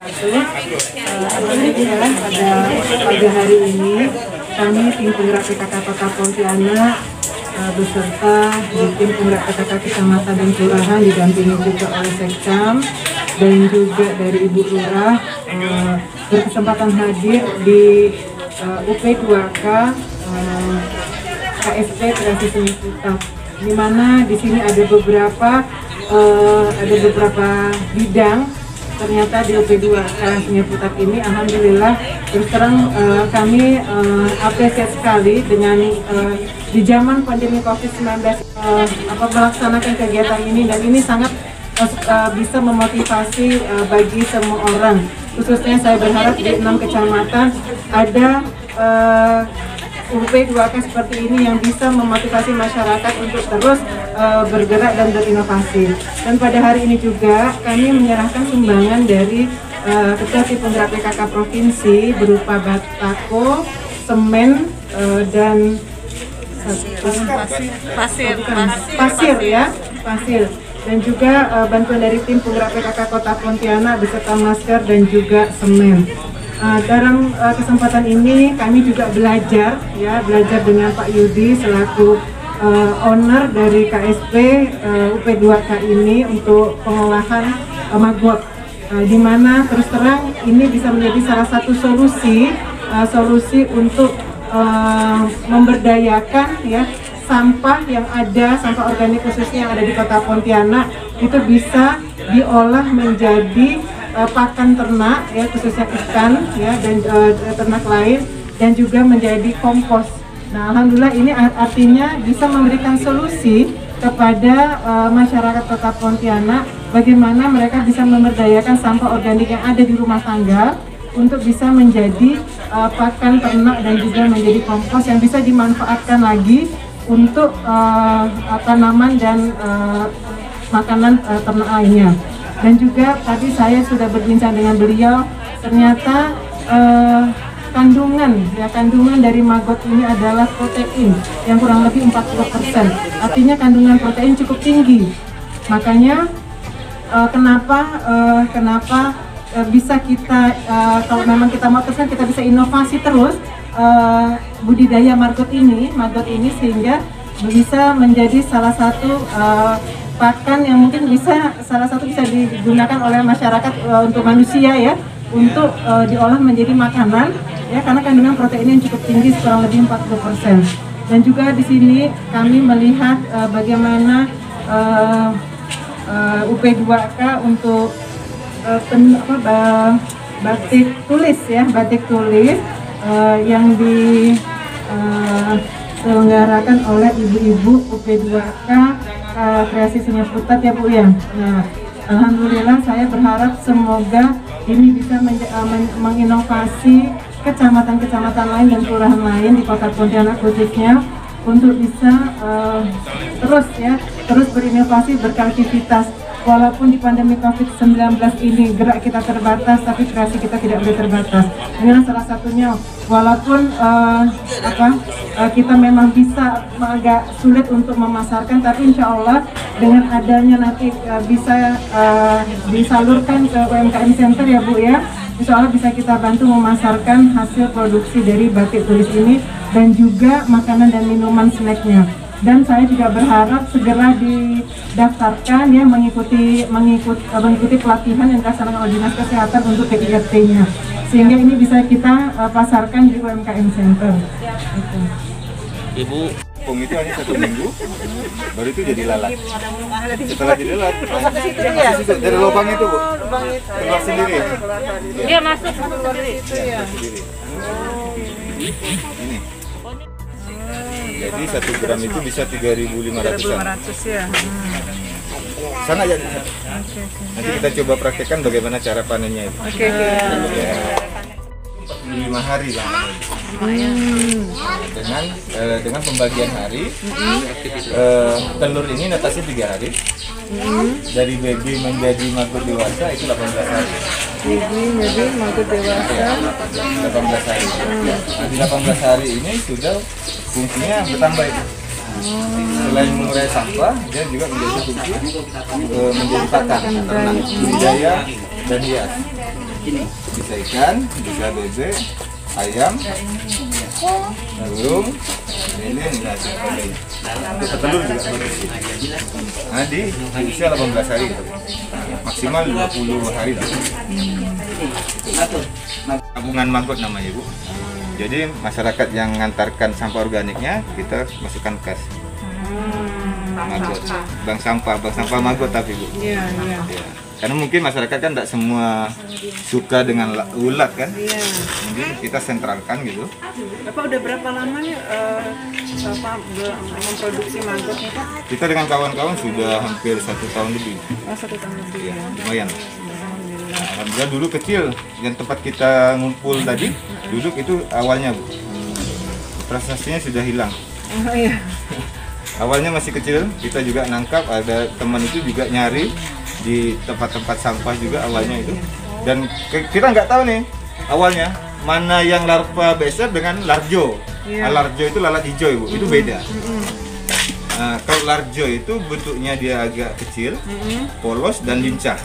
Alhamdulillah pada pagi hari ini kami tim penggerak PKK Kota Pontianak beserta di tim penggerak PKK Kecamatan dan Kelurahan didampingi juga oleh Sekcam dan juga dari Ibu Lurah berkesempatan hadir di UP2K KSP Kreasi Seni Putat, di mana di sini ada beberapa bidang. Ternyata di UP2K Seni Putat ini alhamdulillah terus terang kami apresiasi sekali dengan di zaman pandemi COVID-19 melaksanakan kegiatan ini, dan ini sangat bisa memotivasi bagi semua orang. Khususnya saya berharap di 6 kecamatan ada UP2K seperti ini yang bisa memotivasi masyarakat untuk terus bergerak dan berinovasi. Dan pada hari ini juga kami menyerahkan sumbangan dari Ketua Tim Penggerak PKK Provinsi berupa batako, semen, dan pasir, dan juga bantuan dari Tim Penggerak PKK Kota Pontianak beserta masker dan juga semen. Dalam kesempatan ini kami juga belajar dengan Pak Yudi selaku owner dari KSP UP2K ini untuk pengolahan maggot, di mana terus terang ini bisa menjadi salah satu solusi untuk memberdayakan sampah yang ada, sampah organik khususnya yang ada di Kota Pontianak itu bisa diolah menjadi pakan ternak khususnya ikan dan ternak lain, dan juga menjadi kompos. Nah, alhamdulillah ini artinya bisa memberikan solusi kepada masyarakat Kota Pontianak bagaimana mereka bisa memberdayakan sampah organik yang ada di rumah tangga untuk bisa menjadi pakan ternak dan juga menjadi kompos yang bisa dimanfaatkan lagi untuk tanaman dan makanan ternak lainnya. Dan juga tadi saya sudah berbincang dengan beliau, ternyata kandungan dari maggot ini adalah protein yang kurang lebih 40%. Artinya kandungan protein cukup tinggi. Makanya kenapa bisa kita kalau memang kita mau teruskan, kita bisa inovasi terus budidaya maggot ini sehingga bisa menjadi salah satu pakan yang mungkin bisa digunakan oleh masyarakat untuk manusia untuk diolah menjadi makanan karena kandungan protein yang cukup tinggi kurang lebih 40%. Dan juga di sini kami melihat bagaimana UP2K untuk batik tulis yang diselenggarakan oleh ibu-ibu UP2K Kreasi Seni Putat Bu ya. Nah, alhamdulillah saya berharap semoga ini bisa menginovasi kecamatan-kecamatan lain dan kelurahan lain di Kota Pontianak khususnya untuk bisa terus berinovasi, berkreativitas. Walaupun di pandemi COVID-19 ini gerak kita terbatas, tapi kreasi kita tidak boleh terbatas. Inilah salah satunya. Walaupun kita memang bisa agak sulit untuk memasarkan, tapi insya Allah dengan adanya nanti bisa disalurkan ke UMKM Center ya Bu ya. Insya Allah bisa kita bantu memasarkan hasil produksi dari batik tulis ini dan juga makanan dan minuman snacknya. Dan saya juga berharap segera didaftarkan mengikuti pelatihan yang dilaksanakan oleh Dinas Kesehatan untuk PIRT-nya, sehingga ini bisa kita pasarkan di UMKM Center. Ibu, pung itu hanya 1 minggu, baru itu jadi lalat. Setelah jadi lalat, dari lubang itu Bu, keluar sendiri. Dia masuk sendiri. Ini. Jadi 1 gram itu bisa 3.500-an. Sana aja. Nanti kita coba praktekkan bagaimana cara panennya itu. 45 hari lah. Dengan pembagian hari, telur ini netasnya 3 hari. Dari baby menjadi maggot dewasa itu 18 hari. Baby menjadi maggot dewasa 18 hari. Nah, di 18 hari ini sudah fungsinya bertambah itu. Selain mengurai sampah, dia juga menjadi fungsi menjadi pakan ternak, budidaya dan hias. Bisa ikan, bisa bebek, ayam, burung, lele, dan sebagainya. Untuk telur juga begitu. Nah, di usia 18 hari, maksimal 20 hari. Tabungan maggot namanya, Bu. Jadi masyarakat yang mengantarkan sampah organiknya kita masukkan kas maggot, bank sampah maggot tapi, Bu. Iya, iya. Ya. Karena mungkin masyarakat kan tidak semua suka dengan ulat kan, Iya. mungkin kita sentralkan gitu. Bapak udah berapa lama ya Bapak memproduksi maggot nih Pak? Kita dengan kawan-kawan sudah hampir 1 tahun lebih. Oh, 1 tahun lebih ya. Lumayan. Alhamdulillah dulu kecil, yang tempat kita ngumpul tadi, duduk itu awalnya, Bu. Prestasinya sudah hilang. Oh iya. Awalnya masih kecil, kita juga nangkap, ada teman itu juga nyari di tempat-tempat sampah juga awalnya itu. Dan kita nggak tahu nih awalnya mana yang larva BSF dengan larjo. Iya. Larjo itu lalat hijau, Ibu, itu beda. Nah, kalau larjo itu bentuknya dia agak kecil, polos dan lincah.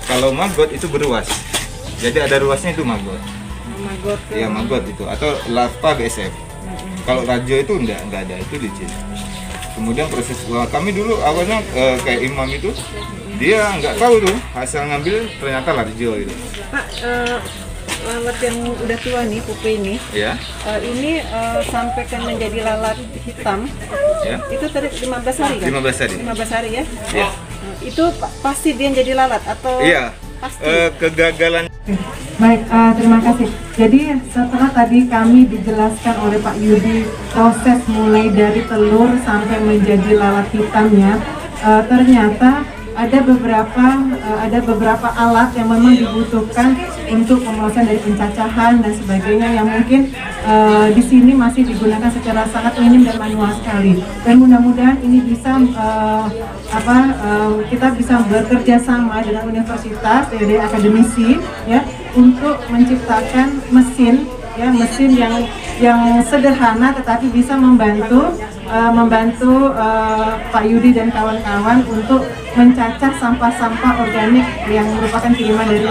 Kalau maggot itu beruas, jadi ada ruasnya itu maggot. Maggot. Iya, maggot itu atau larva BSF. Kalau larjo itu enggak ada, itu licin. Kemudian proses kami dulu awalnya kayak Imam itu dia nggak tahu tuh, asal ngambil ternyata larjo itu. Pak, lalat yang udah tua nih, pupu ini, Ya, ini sampai kan menjadi lalat hitam, ya. itu tadi 15 hari kan? 15 hari. 15 hari ya? Ya. Itu pasti dia jadi lalat atau? Iya. Pasti. Kegagalan. Baik, terima kasih. Jadi setelah tadi kami dijelaskan oleh Pak Yudi proses mulai dari telur sampai menjadi lalat hitamnya, ternyata ada beberapa alat yang memang dibutuhkan untuk pemrosesan dari pencacahan dan sebagainya yang mungkin di sini masih digunakan secara sangat minim dan manual sekali. Dan mudah-mudahan ini bisa kita bisa bekerja sama dengan universitas dari akademisi ya untuk menciptakan mesin yang sederhana tetapi bisa membantu Pak Yudi dan kawan-kawan untuk mencacah sampah-sampah organik yang merupakan kiriman dari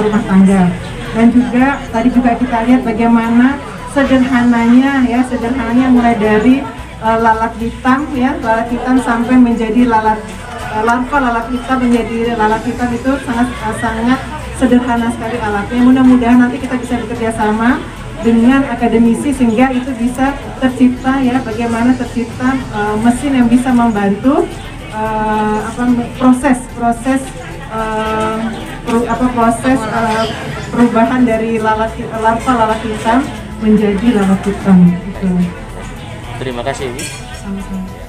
rumah tangga. Dan juga tadi juga kita lihat bagaimana sederhananya mulai dari lalat hitam sampai menjadi larva lalat hitam menjadi lalat hitam itu sangat sederhana sekali alatnya. Mudah-mudahan nanti kita bisa bekerja sama dengan akademisi sehingga itu bisa tercipta bagaimana tercipta mesin yang bisa membantu proses perubahan dari larva lalat hitam menjadi lalat hitam gitu. Terima kasih, Ibu. Sama-sama.